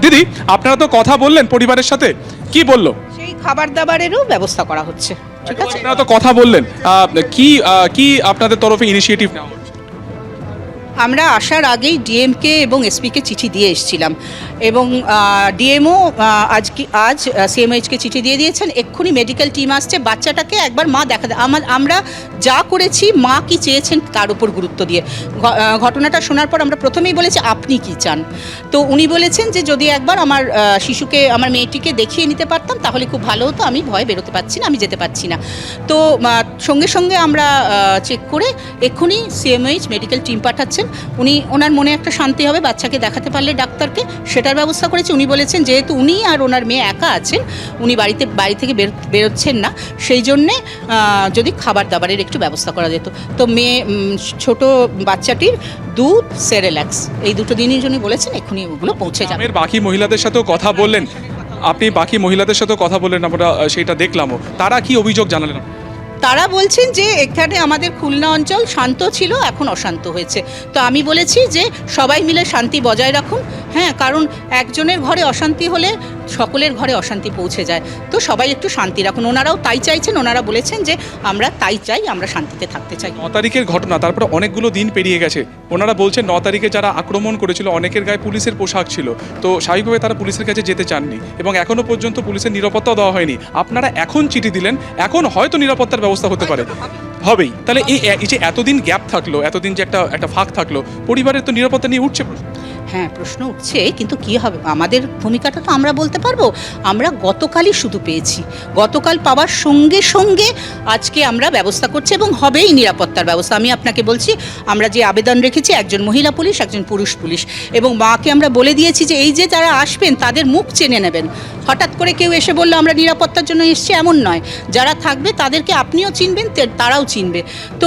দিদি, আপনারা তো কথা বললেন পরিবারের সাথে, কি বললো? সেই খাবার দাবারেরও ব্যবস্থা করা হচ্ছে। ঠিক আছে, আপনারা তো কথা বললেন, কি আপনাদের তরফে ইনিশিয়েটিভ নেওয়া হচ্ছে? আমরা আসার আগেই ডিএমকে এবং এসপিকে চিঠি দিয়ে এসেছিলাম এবং ডিএমও আজ সিএমএইচকে চিঠি দিয়ে দিয়েছেন। এক্ষুনি মেডিকেল টিম আসছে, বাচ্চাটাকে একবার মা দেখা আমরা যা করেছি মা কি চেয়েছেন তার উপর গুরুত্ব দিয়ে। ঘটনাটা শোনার পর আমরা প্রথমেই বলেছি আপনি কি চান, তো উনি বলেছেন যে যদি একবার আমার শিশুকে আমার মেয়েটিকে দেখিয়ে নিতে পারতাম তাহলে খুব ভালো হতো, আমি ভয়ে বেরোতে পারছি না, আমি যেতে পারছি না। তো সঙ্গে সঙ্গে আমরা চেক করে এক্ষুনি সিএমএইচ মেডিকেল টিম পাঠাচ্ছেন। ওনার মনে একটা শান্তি হবে বাচ্চাকে দেখাতে পারলে ডাক্তারকে, সেটার ব্যবস্থা করেছি। উনি বলেছেন যেহেতু উনি আর ওনার মেয়ে একা আছেন, উনি বাড়ি থেকে বেরোচ্ছেন না, সেই জন্যে যদি খাবার দাবারের একটু ব্যবস্থা করা যেত। তো ছোট বাচ্চাটির দুধ সেরেল্যাক্স এই দুটো দিনের জন্য বলেছেন, এক্ষুনি ওগুলো পৌঁছে যাবে। বাকি মহিলাদের সাথেও কথা বললেন আপনি? বাকি মহিলাদের সাথেও কথা বললেন, আমরা সেটা দেখলামও। তারা কি অভিযোগ জানালেন? তারা বলছেন যে এখানে আমাদের খুলনা অঞ্চল শান্ত ছিল, এখন অশান্ত হয়েছে। তো আমি বলেছি যে সবাই মিলে শান্তি বজায় রাখুন। হ্যাঁ, কারণ একজনের ঘরে অশান্তি হলে সকলের ঘরে অশান্তি পৌঁছে যায়। তো সবাই একটু শান্তি রাখুন। ওনারাও তাই চাইছেন, ওনারা বলেছেন যে আমরা তাই চাই, আমরা শান্তিতে থাকতে চাই। 9 তারিখের ঘটনা, তারপরে অনেকগুলো দিন পেরিয়ে গেছে। ওনারা বলছেন 9 তারিখে যারা আক্রমণ করেছিল অনেকের গায়ে পুলিশের পোশাক ছিল, তো স্বাভাবিকভাবে তারা পুলিশের কাছে যেতে চাননি এবং এখনো পর্যন্ত পুলিশের নিরাপত্তাও দেওয়া হয়নি। আপনারা এখন চিঠি দিলেন, এখন হয়তো নিরাপত্তার ব্যবস্থা হতে পারে, হবেই। তাহলে এই যে এতদিন গ্যাপ থাকলো, এতদিন যে একটা ফাঁক থাকলো, পরিবারের তো নিরাপত্তা নিয়ে উঠছে প্রশ্ন। হ্যাঁ, প্রশ্ন উঠছে, কিন্তু কি হবে আমাদের ভূমিকাটা তো আমরা বলতে পারবো। আমরা গতকালই শুধু পেয়েছি, গতকাল পাওয়ার সঙ্গে সঙ্গে আজকে আমরা ব্যবস্থা করছি এবং হবেই নিরাপত্তার ব্যবস্থা। আমি আপনাকে বলছি, আমরা যে আবেদন রেখেছি, একজন মহিলা পুলিশ, একজন পুরুষ পুলিশ, এবং মাকে আমরা বলে দিয়েছি যে এই যে যারা আসবেন তাদের মুখ চেনে নেবেন। হঠাৎ করে কেউ এসে বললো আমরা নিরাপত্তার জন্য এসছি, এমন নয়। যারা থাকবে তাদেরকে আপনিও চিনবেন, তারাও চিনবে। তো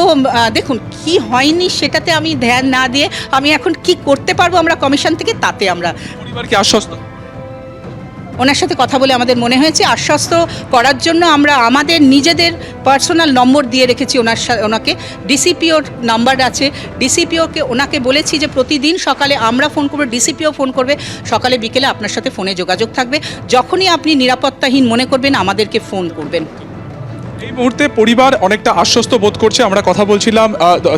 দেখুন, কি হয়নি সেটাতে আমি ধ্যান না দিয়ে আমি এখন কি করতে পারবো আমরা কমিশন থেকে, তাতে আমরা পরিবারকে আশ্বস্ত। ওনার সাথে কথা বলে আমাদের মনে হয়েছে আশ্বস্ত করার জন্য আমরা আমাদের নিজেদের পার্সোনাল নম্বর দিয়ে রেখেছি ওনাকে। ডিসিপিওর নাম্বার আছে, ওনাকে বলেছি যে প্রতিদিন সকালে আমরা ফোন করবো, ডিসিপিও ফোন করবে, সকালে বিকেলে আপনার সাথে ফোনে যোগাযোগ থাকবে। যখনই আপনি নিরাপত্তাহীন মনে করবেন আমাদেরকে ফোন করবেন। এই মুহূর্তে পরিবার অনেকটা আশ্বস্ত বোধ করছে। আমরা কথা বলছিলাম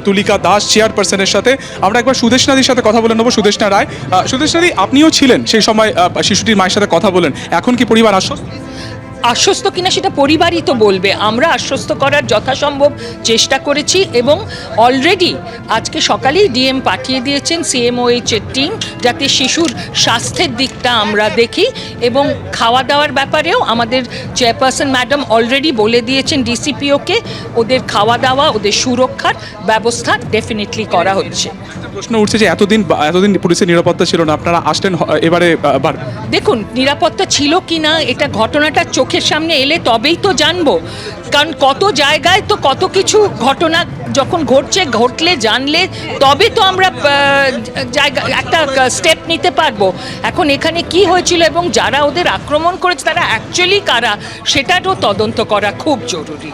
তুলিকা দাস চেয়ারপারসনের সাথে। আমরা একবার সুদেশনাদির সাথে কথা বলে নেবো। সুদেশনা রায়, সুদেশনাদি, আপনিও ছিলেন সেই সময়, শিশুটির মায়ের সাথে কথা বলেন, এখন কি পরিবার আশ্বস্ত? আশ্বস্ত কিনা সেটা পরিবারই তো বলবে। আমরা আশ্বস্ত করার যথাসম্ভব চেষ্টা করেছি এবং অলরেডি আজকে সকালেই ডিএম পাঠিয়ে দিয়েছেন সিএমওএইচের টিম, যাতে শিশুর স্বাস্থ্যের দিকটা আমরা দেখি, এবং খাওয়া দাওয়ার ব্যাপারেও আমাদের চেয়ারপারসন ম্যাডাম অলরেডি বলে দিয়েছেন ডিসিপিওকে, ওদের খাওয়া দাওয়া, ওদের সুরক্ষার ব্যবস্থা ডেফিনেটলি করা হচ্ছে। প্রশ্ন উঠছে যে এতদিন পুলিশের নিরাপত্তা ছিল না, আপনারা আসলেন এবারে। দেখুন, নিরাপত্তা ছিল কি না এটা ঘটনাটা চোখের সামনে এলে তবেই তো জানবো, কারণ কত জায়গায় তো কত কিছু ঘটনা যখন ঘটলে জানলে তবে তো আমরা একটা স্টেপ নিতে পারবো। এখন এখানে কি হয়েছিল এবং যারা ওদের আক্রমণ করেছে তারা অ্যাকচুয়ালি কারা সেটারও তদন্ত করা খুব জরুরি।